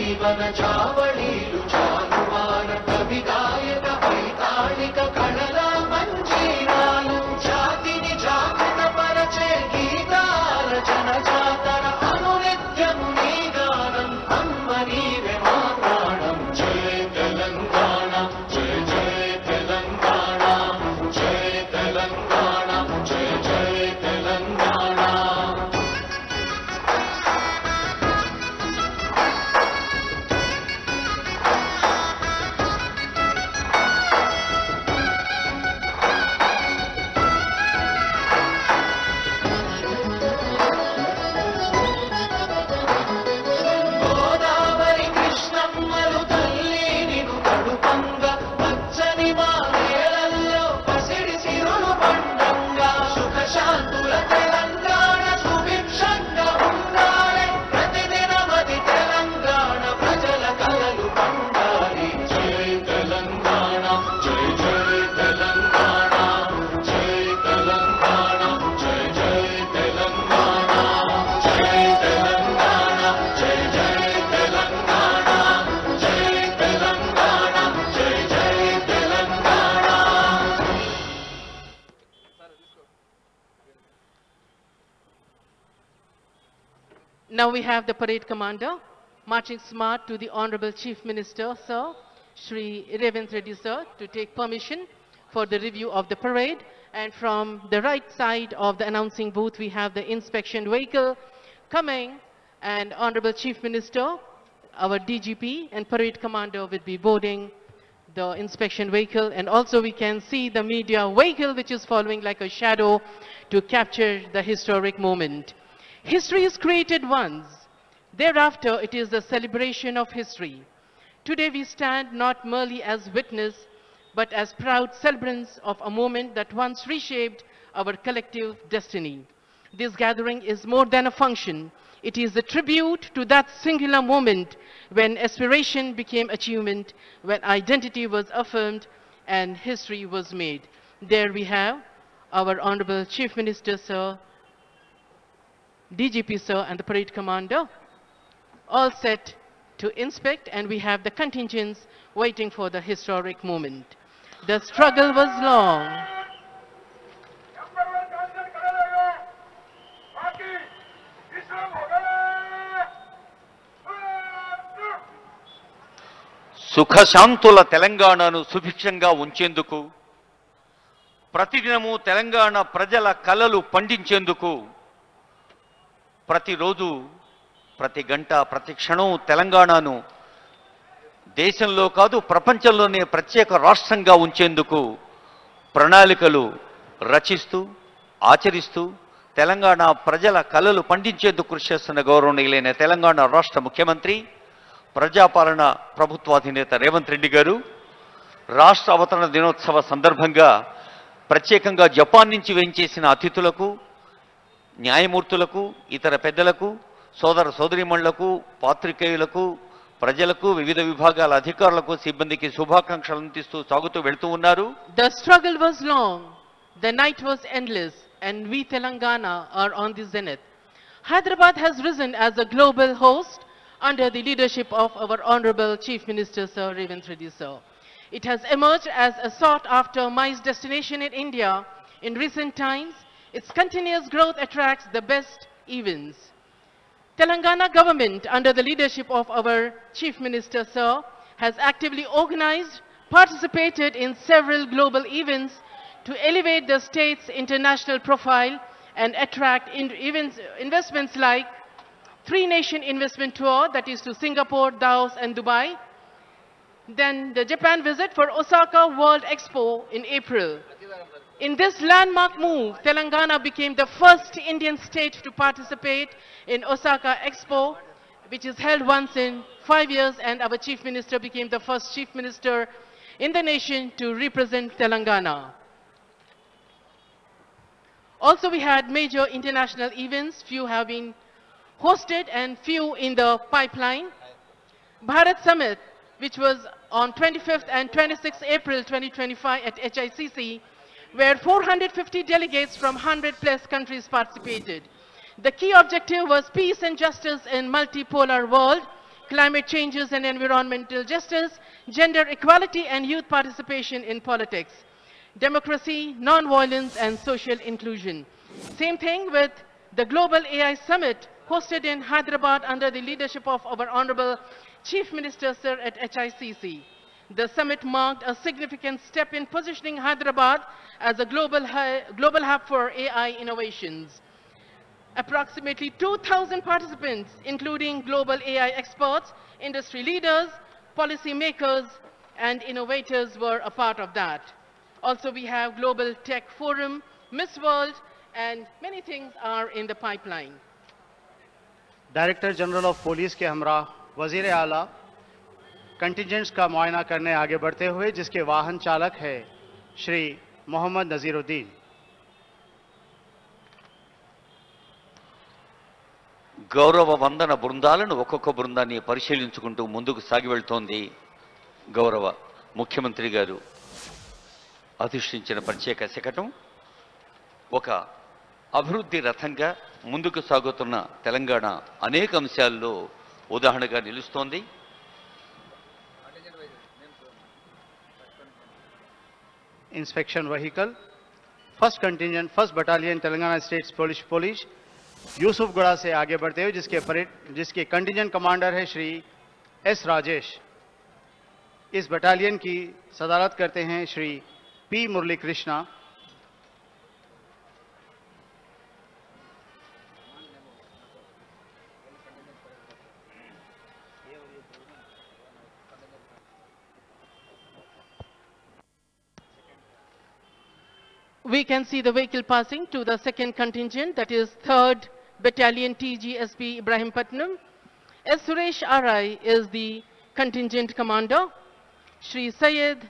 జీవన చావళీలు చాలువార కవి గాయక వైతాళిక కళల మంజీరాలు జాతిని జాగృత పరచే గీతాల జనజాతర అనునిత్యము నీ గానం అమ్మ నీవే మా ప్రాణం జయ తెలంగాణ జయ జయ తెలంగాణ జయ తెలంగాణ జయ జయ తెలంగాణ. గోదావరి కృష్ణమ్మలు తల్లి నిను కడుపంగా పచ్చని మా నేలల్లో పసిడి సిరులు పండంగా సుఖశాంతుల తెలంగాణ సుభిక్షంగా ఉండాలి ప్రతిదినమది తెలంగాణ ప్రజల కలలు పండాలి జై తెలంగాణ జై జై తెలంగాణ జై తెలంగాణ జై జై తెలంగాణ జై తెలంగాణ జై జై తెలంగాణ జై తెలంగాణ జై జై Telangana. Now we have the parade commander marching smart to the Honorable Chief Minister, Sir, Shri Revant Reddy, Sir, to take permission for the review of the parade. And from the right side of the announcing booth, we have the inspection vehicle coming, and Honorable Chief Minister, our DGP and parade commander will be boarding the inspection vehicle. And also we can see the media vehicle which is following like a shadow to capture the historic moment. History is created once. Thereafter, it is the celebration of history. Today we stand not merely as witness, but as proud celebrants of a moment that once reshaped our collective destiny. This gathering is more than a function. It is a tribute to that singular moment when aspiration became achievement, when identity was affirmed and history was made. There we have our Honorable Chief Minister, Sir, DGP, Sir, and the parade commander, all set to inspect, and we have the contingents waiting for the historic moment. The struggle was long. సుఖశాంతుల తెలంగాణను సుభిక్షంగా ఉంచేందుకు ప్రతిదినము తెలంగాణ ప్రజల కలలు పండించేందుకు ప్రతిరోజు ప్రతి గంట ప్రతి క్షణం తెలంగాణను దేశంలో కాదు ప్రపంచంలోనే ప్రత్యేక రాష్ట్రంగా ఉంచేందుకు ప్రణాళికలు రచిస్తూ ఆచరిస్తూ తెలంగాణ ప్రజల కలలు పండించేందుకు కృషి చేస్తున్న గౌరవనీయులైన తెలంగాణ రాష్ట్ర ముఖ్యమంత్రి ప్రజాపాలన ప్రభుత్వాధినేత రేవంత్ రెడ్డి గారు రాష్ట్ర అవతరణ దినోత్సవ సందర్భంగా ప్రత్యేకంగా జపాన్ నుంచి వేయించేసిన అతిథులకు న్యాయమూర్తులకు ఇతర పెద్దలకు సోదర సోదరీమణులకు పాత్రికేయులకు ప్రజలకు వివిధ విభాగాల అధికారులకు సిబ్బందికి శుభాకాంక్షలు అందిస్తూ సాగుతూ వెళ్తూ ఉన్నారు. The struggle was long, the night was endless, and we Telangana are on the zenith. Hyderabad has risen as a global host under the leadership of our Honorable Chief Minister, Sir Revant Reddy, Sir. It has emerged as a sought-after MICE destination in India. In recent times, its continuous growth attracts the best events. Telangana government, under the leadership of our Chief Minister, Sir, has actively organized, participated in several global events to elevate the state's international profile and attract investments like three-nation investment tour, that is to Singapore, Laos and Dubai. Then the Japan visit for Osaka World Expo in April. In this landmark move, Telangana became the first Indian state to participate in Osaka Expo, which is held once in 5 years, and our Chief Minister became the first Chief Minister in the nation to represent Telangana. Also, we had major international events. Few have been hosted and few in the pipeline. Bharat Summit, which was on 25th and 26th April 2025 at HICC, where 450 delegates from 100+ countries participated. The key objective was peace and justice in multipolar world, climate changes and environmental justice, gender equality and youth participation in politics, democracy, non-violence and social inclusion. Same thing with the Global AI Summit hosted in Hyderabad under the leadership of our Honorable Chief Minister Sir at HICC. The summit marked a significant step in positioning Hyderabad as a global hub for AI innovations. Approximately 2,000 participants, including global AI experts, industry leaders, policy makers, and innovators were a part of that. Also, we have Global Tech Forum, Miss World, and many things are in the pipeline. Director general of police के हमरा वजीर आला contingents का मुआयना करने आगे बढ़ते हुए, जिसके वाहन चालक है श्री मोहम्मद नजीरुद्दीन। గౌరవ వందన బృందాలను ఒక్కొక్క బృందాన్ని పరిశీలించుకుంటూ ముందుకు సాగి వెళ్తోంది గౌరవ ముఖ్యమంత్రి గారు అధిష్ఠించిన ప్రత్యేక శకటం. ఒక అభివృద్ధి రథంగా ముందుకు సాగుతున్న తెలంగాణ అనేక అంశాల్లో ఉదాహరణగా నిలుస్తోంది. Inspection vehicle first contingent first battalion Telangana state police Yousufguda से आगे बढ़ते हुए, जिसके कंटिजेंट कमांडर है श्री एस राजेश। इस बटालियन की सदारत करते हैं Shri P Murali Krishna. We can see the vehicle passing to the second contingent, that is 3rd Battalion TGSP Ibrahimpatnam. S. Suresh Arai is the contingent commander. Shri Syed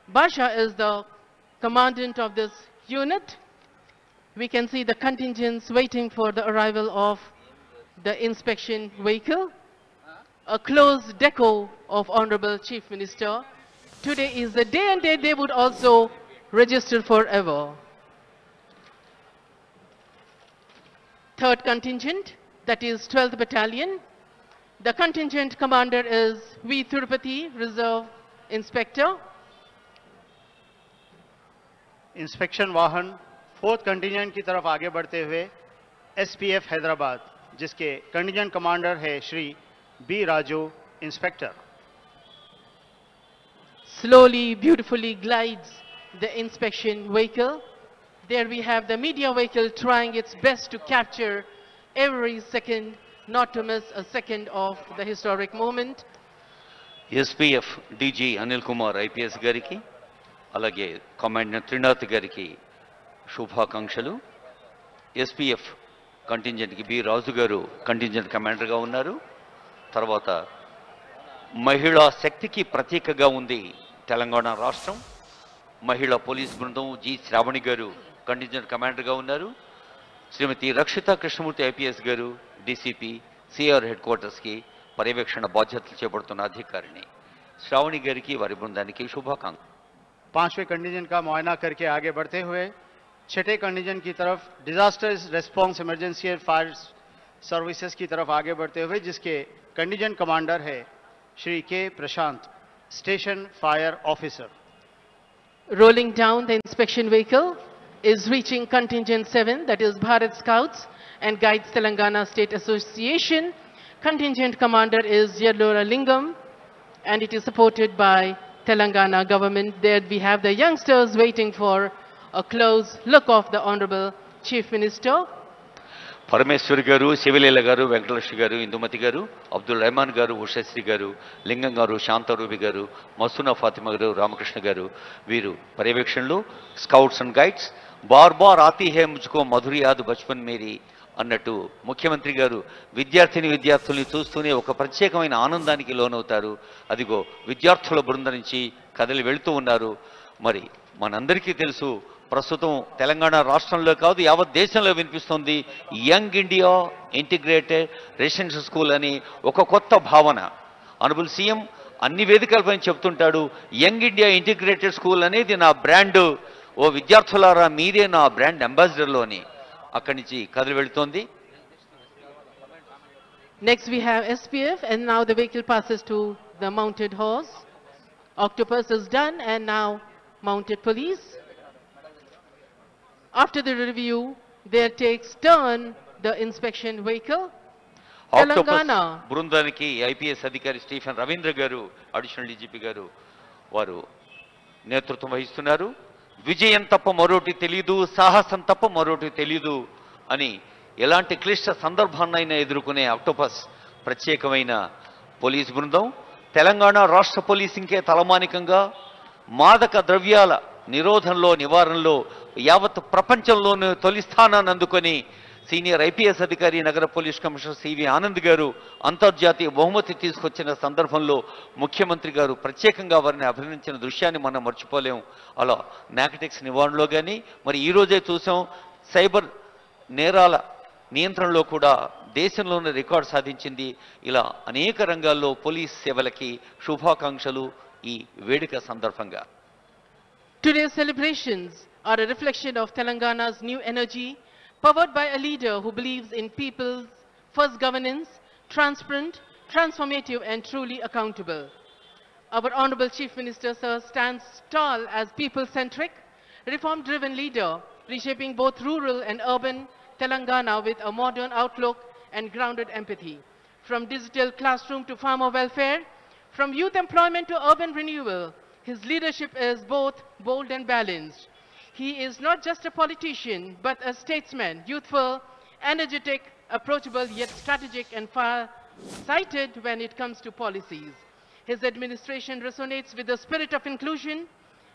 Basha is the commandant of this unit. We can see the contingents waiting for the arrival of the inspection vehicle. A close deco of Honorable Chief Minister. Today is the day and date they would also register forever. 3rd contingent, that is 12th Battalion. The contingent commander is V. Tirupati, Reserve Inspector. Inspection वाहन 4th contingent की तरफ आगे बढ़ते हुए SPF Hyderabad, जिसके contingent commander है Shri B Raju, inspector. Slowly, beautifully glides the inspection vehicle. There we have the media vehicle trying its best to capture every second, not to miss a second of the historic moment. SPF DG Anil Kumar IPS గారికి, అలాగే commander Trinath గారికి శుభాకాంక్షలు. SPF కంటింజెంట్కి B రాజు గారు contingent కమాండర్గా ఉన్నారు. తర్వాత మహిళా శక్తికి ప్రతీకగా ఉంది తెలంగాణ రాష్ట్రం. మహిళా పోలీస్ బృందం జి శ్రావణి గారు కంటింజెంట్ కమాండర్గా ఉన్నారు. శ్రీమతి రక్షిత కృష్ణమూర్తి ఐపీఎస్ గారు డీసీపీ సిఆర్ హెడ్ క్వార్టర్స్కి పర్యవేక్షణ బాధ్యతలు చేపడుతున్న అధికారిని. శ్రావణి గారికి వారి బృందానికి శుభాకాంక్షలు. 5वें कंटिजेंट का मुआयना करके आगे बढ़ते हुए 6ठे कंटिजेंट की तरफ disaster response emergency and fire services की तरफ आगे बढ़ते हुए, जिसके कंटिजेंट कमांडर है Shri K Prashant, station fire officer. Rolling down the inspection vehicle is reaching contingent 7, that is Bharat Scouts and Guides Telangana State Association. Contingent commander is Yellora Lingam, and it is supported by Telangana government. There we have the youngsters waiting for a close look of the Honorable Chief Minister. Parameshwari garu, Shivaleela గారు, వెంకటలక్ష్మి గారు, ఇందుమతి గారు, అబ్దుల్ రెహమాన్ గారు, ఉషశ్రీ గారు, లింగం గారు, శాంతారూబి గారు, మసూనా ఫాతిమా గారు, రామకృష్ణ గారు, వీరు పర్యవేక్షణలు. స్కౌట్స్ అండ్ గైడ్స్ బార్ బార్ ఆతీ హే ముజ్కో మధురి యాద్ బచ్పన్ మేరీ అన్నట్టు ముఖ్యమంత్రి గారు విద్యార్థుల్ని చూస్తూనే ఒక ప్రత్యేకమైన ఆనందానికి లోనవుతారు. అదిగో విద్యార్థుల బృందం నుంచి కదిలి వెళుతూ ఉన్నారు. మరి మనందరికీ తెలుసు, ప్రస్తుతం తెలంగాణ రాష్ట్రంలో కాదు యావత్ దేశంలో వినిపిస్తుంది young India integrated residential school అని ఒక కొత్త భావన. ఆనరబుల్ సీఎం అన్ని వేదికలపై చెప్తుంటాడు, యంగ్ ఇండియా ఇంటిగ్రేటెడ్ స్కూల్ అనేది నా బ్రాండ్, ఓ విద్యార్థులారా మీరే నా బ్రాండ్ అంబాసిడర్లో అని అక్కడి నుంచి కదిలి వెళుతోంది. Next we have SPF, and now the vehicle passes to the mounted horse. Octopus is done, and now mounted police. After the review, there takes turn the inspection vehicle. Octopus Telangana. బృందానికి IPS అధికారి Stephen Ravindra గారు, additional DGP గారు వారు నేతృత్వం వహిస్తున్నారు. విజయం తప్ప మరోటి తెలీదు, సాహసం తప్ప మరోటి తెలీదు అని ఎలాంటి క్లిష్ట సందర్భాన్నైనా ఎదుర్కొనే ఆక్టోపస్ ప్రత్యేకమైన పోలీస్ బృందం. తెలంగాణ రాష్ట్ర పోలీసింగ్కే తలమానికంగా మాదక ద్రవ్యాల నిరోధంలో, నివారణలో యావత్ ప్రపంచంలోనే తొలి స్థానాన్ని అందుకొని సీనియర్ ఐపీఎస్ అధికారి నగర పోలీస్ కమిషనర్ సివి ఆనంద్ గారు అంతర్జాతీయ బహుమతి తీసుకొచ్చిన సందర్భంలో ముఖ్యమంత్రి గారు ప్రత్యేకంగా వారిని అభినందించిన దృశ్యాన్ని మనం మర్చిపోలేం. అలా నార్కోటిక్స్ నివారణలో కానీ, మరి ఈరోజే చూసాం సైబర్ నేరాల నియంత్రణలో కూడా దేశంలోనే రికార్డు సాధించింది. ఇలా అనేక రంగాల్లో పోలీస్ సేవలకి శుభాకాంక్షలు ఈ వేడుక సందర్భంగా. Today's celebrations are a reflection of Telangana's new energy, powered by a leader who believes in people's first governance, transparent, transformative and truly accountable. Our Honorable Chief Minister, sir, stands tall as people-centric, reform-driven leader, reshaping both rural and urban Telangana with a modern outlook and grounded empathy. From digital classroom to farmer welfare, from youth employment to urban renewal, his leadership is both bold and balanced. He is not just a politician, but a statesman, youthful, energetic, approachable, yet strategic and far-sighted when it comes to policies. His administration resonates with the spirit of inclusion,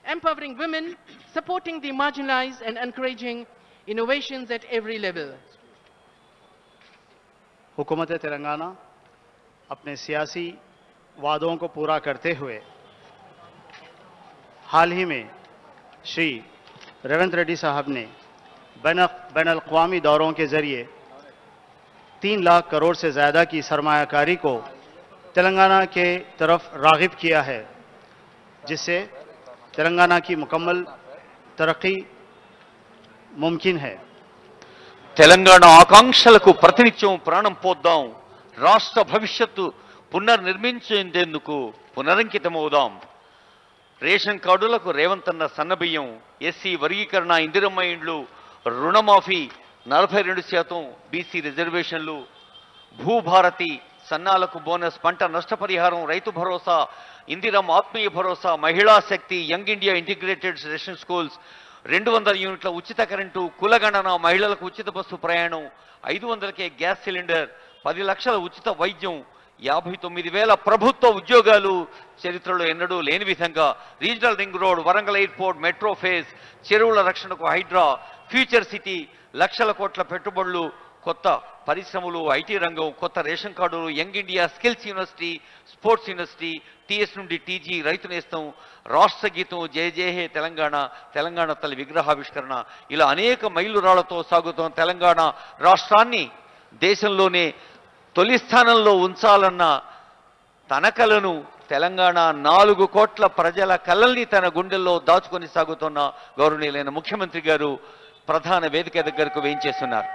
empowering women, supporting the marginalized and encouraging innovations at every level. हुकूमत तेलंगाना अपने सियासी वादों को पूरा करते हुए हाल ही में श्री रेवंत रेड्डी साहब ने बैन-अल-अक़वामी दौरों के जरिए 3 लाख करोड़ से ज़्यादा की सरमायाकारी को तेलंगाना के तरफ राग़िब किया है, जिससे तेलंगाना की मुकम्मल तरक्की मुमकिन है. తెలంగాణ ఆకాంక్షలకు ప్రతినిత్యం ప్రాణం పోద్దాం. రాష్ట్ర భవిష్యత్తు పునర్నిర్మించేందుకు పునరంకితమవుదాం. రేషన్ కార్డులకు రేవంత్ అన్న సన్నబియ్యం, ఎస్సీ వర్గీకరణ, ఇందిరమ్మ ఇండ్లు, రుణమాఫీ 42%, బీసీ రిజర్వేషన్లు, భూభారతి, సన్నాలకు బోనస్, పంట నష్టపరిహారం, రైతు భరోసా, ఇందిరమ్మ ఆత్మీయ భరోసా, మహిళా శక్తి, young India integrated residential schools, 200 యూనిట్ల ఉచిత కరెంటు, కులగణన, మహిళలకు ఉచిత బస్సు ప్రయాణం, 500కే గ్యాస్ సిలిండర్, 10 లక్షల ఉచిత వైద్యం, 59,000 ప్రభుత్వ ఉద్యోగాలు, చరిత్రలో ఎన్నడూ లేని విధంగా regional ring road, Warangal airport, metro phase, చెరువుల రక్షణకు హైడ్రా, ఫ్యూచర్ సిటీ, లక్షల కోట్ల పెట్టుబడులు, కొత్త పరిశ్రమలు, ఐటీ రంగం, కొత్త రేషన్ కార్డులు, young India skills university, sports university, TS నుండి టీజీ, రైతు నేస్తం, రాష్ట్ర గీతం, జయ జయ హే తెలంగాణ, తెలంగాణ తల్లి విగ్రహావిష్కరణ, ఇలా అనేక మైలురాళ్లతో సాగుతున్న తెలంగాణ రాష్ట్రాన్ని దేశంలోనే తొలి స్థానంలో ఉంచాలన్న తన కలను, తెలంగాణ 4 కోట్ల ప్రజల కలల్ని తన గుండెల్లో దాచుకొని సాగుతున్న గౌరవనీయులైన ముఖ్యమంత్రి గారు ప్రధాన వేదిక దగ్గరకు వేయించేస్తున్నారు.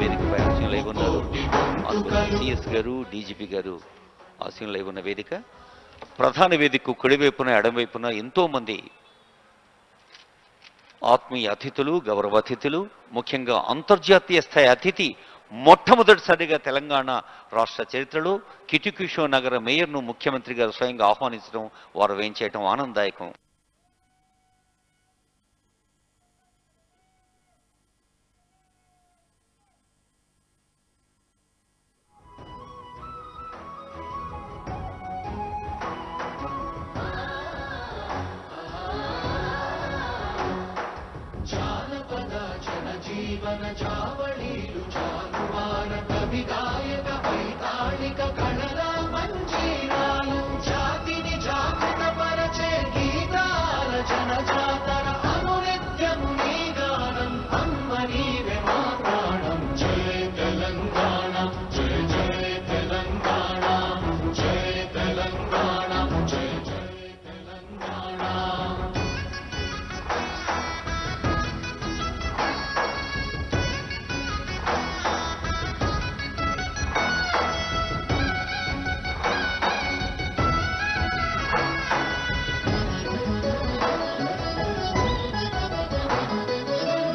వేదికపై ఆశీనులై ఉన్నారు. సిఎస్ గారు, డీజీపీ గారు ఆశీనులై ఉన్న వేదిక. ప్రధాన వేదికకు కుడివైపున, ఎడమవైపున ఎంతో మంది ఆత్మీయ అతిథులు, గౌరవ అతిథులు, ముఖ్యంగా అంతర్జాతీయ స్థాయి అతిథి, మొట్టమొదటిసారిగా తెలంగాణ రాష్ట్ర చరిత్రలో కిటికిషో నగర మేయర్ను ముఖ్యమంత్రి గారు స్వయంగా ఆహ్వానించడం, వారు వేయించేయటం ఆనందదాయకం. జీవన చావళీలు చాలువార కవి గాయక వైతాళిక కళల మంజీరాలు జాతిని జాగృత పరచే గీతాల జనజాతర అనునిత్యము నీ గానం అమ్మ నీవే మా ప్రాణం జయ తెలంగాణ జయ జయ తెలంగాణ జయ తెలంగాణ జయ జయ తెలంగాణ.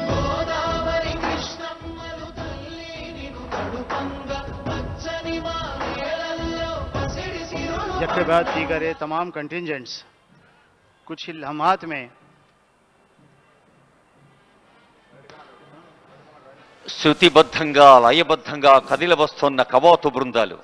గోదావరి కృష్ణమ్మలు తల్లి నిన్ను కడుపంగ పచ్చని మా నేలల్లో పసిడి సిరులు जबकि बात की करे तमाम कंटिजेंट्स कुछ ही लम्हात में శృతిబద్ధంగా లయబద్ధంగా కదిలి వస్తున్న కవాతు బృందాలు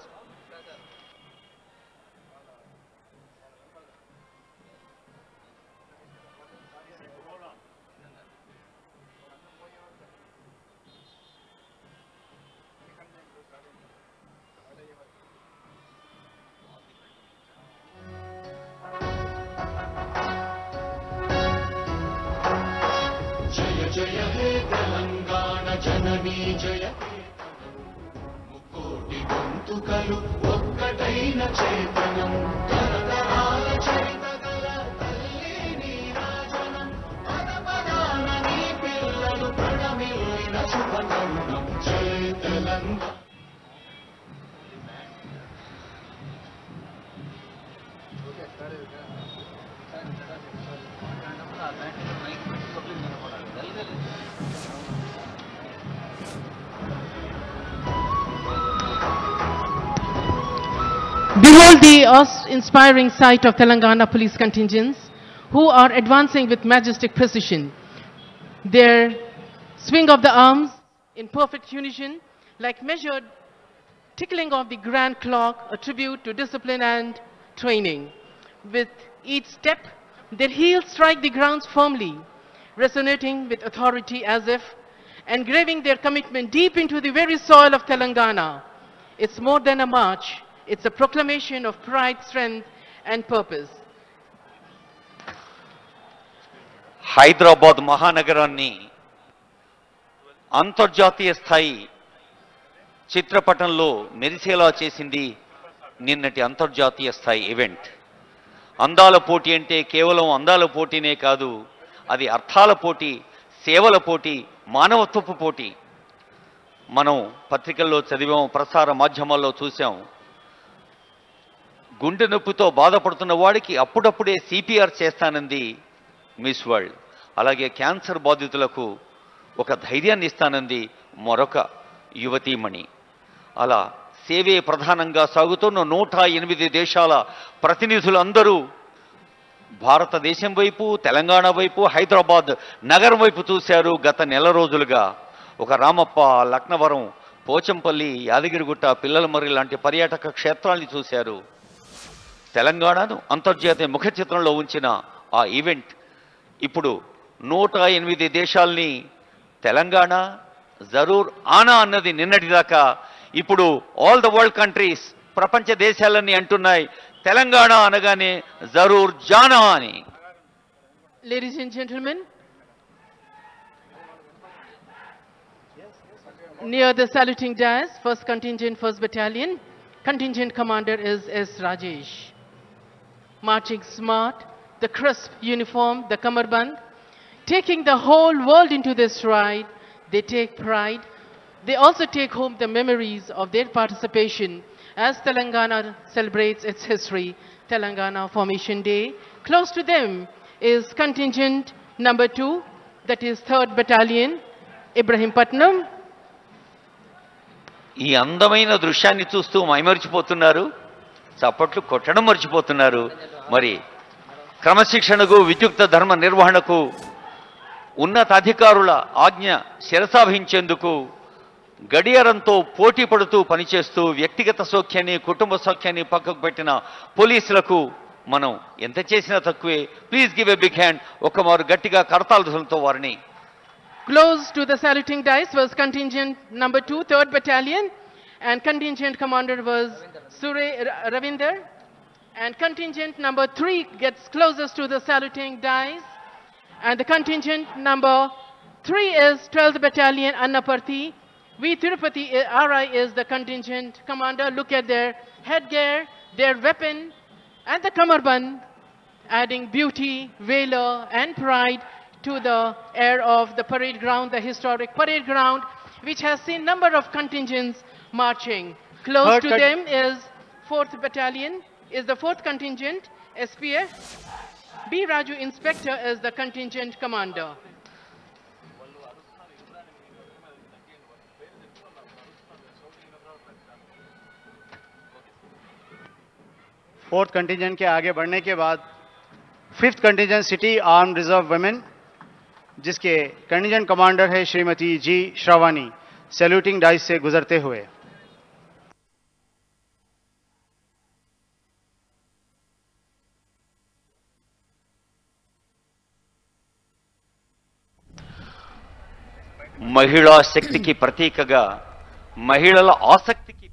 జయ జయ హే తెలంగాణ జననీ జయ ముక్కోటి గొంతుకలు ఒక్కటైన చేతనం తరతరాల చరిత గల తల్లి నీరాజనం పద పదాన నీ పిల్లలు ప్రణమిల్లిన శుభతరుణం జయ Telangana. Behold the awe-inspiring sight of Telangana police contingents who are advancing with majestic precision. Their swing of the arms in perfect unison, like measured tickling of the grand clock, a tribute to discipline and training. With each step, their heels strike the ground firmly, resonating with authority as if engraving their commitment deep into the very soil of Telangana. It's more than a march. It's a proclamation of pride, strength, and purpose. Hyderabad మహానగరాన్ని అంతర్జాతీయ స్థాయి చిత్రపటంలో మెరిసేలా చేసింది నిన్నటి అంతర్జాతీయ స్థాయి event. అందాల పోటీ అంటే కేవలం అందాల పోటీనే కాదు, అది అర్థాల పోటీ, సేవల పోటీ, మానవత్వపు పోటీ. మనం పత్రికల్లో చదివాం, ప్రసార మాధ్యమాల్లో చూసాం. గుండె నొప్పితో బాధపడుతున్న వాడికి అప్పుడప్పుడే సిపిఆర్ చేస్తానంది మిస్ వరల్డ్. అలాగే క్యాన్సర్ బాధితులకు ఒక ధైర్యాన్ని ఇస్తానంది మరొక యువతీమణి. అలా సేవే ప్రధానంగా సాగుతున్న 108 దేశాల ప్రతినిధులందరూ భారతదేశం వైపు, తెలంగాణ వైపు, హైదరాబాద్ నగరం వైపు చూశారు. గత నెల రోజులుగా ఒక రామప్ప, లక్నవరం, పోచంపల్లి, యాదగిరిగుట్ట, పిల్లలమర్రి లాంటి పర్యాటక క్షేత్రాల్ని చూశారు. తెలంగాణను అంతర్జాతీయ ముఖ చిత్రంలో ఉంచిన ఆ ఈవెంట్ ఇప్పుడు 108 దేశాల్ని తెలంగాణ జరూర్ ఆనా అన్నది నిన్నటిదాకా ఇప్పుడు ఆల్ ద వరల్డ్ కంట్రీస్, ప్రపంచ దేశాలన్నీ అంటున్నాయి తెలంగాణ అనగానే జరూర్ జానా అని. Ladies and gentlemen, near the saluting dais, 1st Contingent, 1st Battalion, Contingent Commander is S. Rajesh. Marching smart, the crisp uniform, the kamarband, taking the whole world into their stride, they take pride. They also take home the memories of their participation as Telangana celebrates its history, Telangana Formation Day. Close to them is Contingent number 2, that is 3rd Battalion, Ibrahimpatnam. ఈ అందమైన దృశ్యాన్ని చూస్తూ మైమరిచిపోతున్నారు, చప్పట్లు కొట్టడం మర్చిపోతున్నారు. మరి క్రమశిక్షణకు, విద్యుక్త ధర్మ నిర్వహణకు, ఉన్నతాధికారుల ఆజ్ఞ శిరసావహించేందుకు గడియారంతో పోటీ పడుతూ పనిచేస్తూ వ్యక్తిగత సౌఖ్యాన్ని, కుటుంబ సౌఖ్యాన్ని పక్కకు పెట్టిన పోలీసులకు మనం ఎంత చేసినా తక్కువే. Please give a big hand. ఒక్కమారు గట్టిగా కరతాళ ధ్వనులతో వారిని Close to the saluting dais was contingent number 2, 3rd Battalion, and contingent commander was Ravinder. And contingent number 3 gets closest to the saluting dais. And the contingent number 3 is 12th Battalion, Annaparthi. V. Tirupati RI is the contingent commander. Look at their headgear, their weapon, and the kamarband, adding beauty, valor, and pride to the air of the parade ground, the historic parade ground, which has seen number of contingents marching. Close to them is 4th Battalion, is the 4th contingent, SPF. B. Raju Inspector is the contingent commander. Fourth contingent के आगे बढ़ने के बाद fifth contingent city arm reserve women, जिसके contingent commander है श्रीमती जी श्रावानी, saluting dice से गुजरते हुए। మహిళా శక్తికి ప్రతీకగా, మహిళల ఆసక్తికి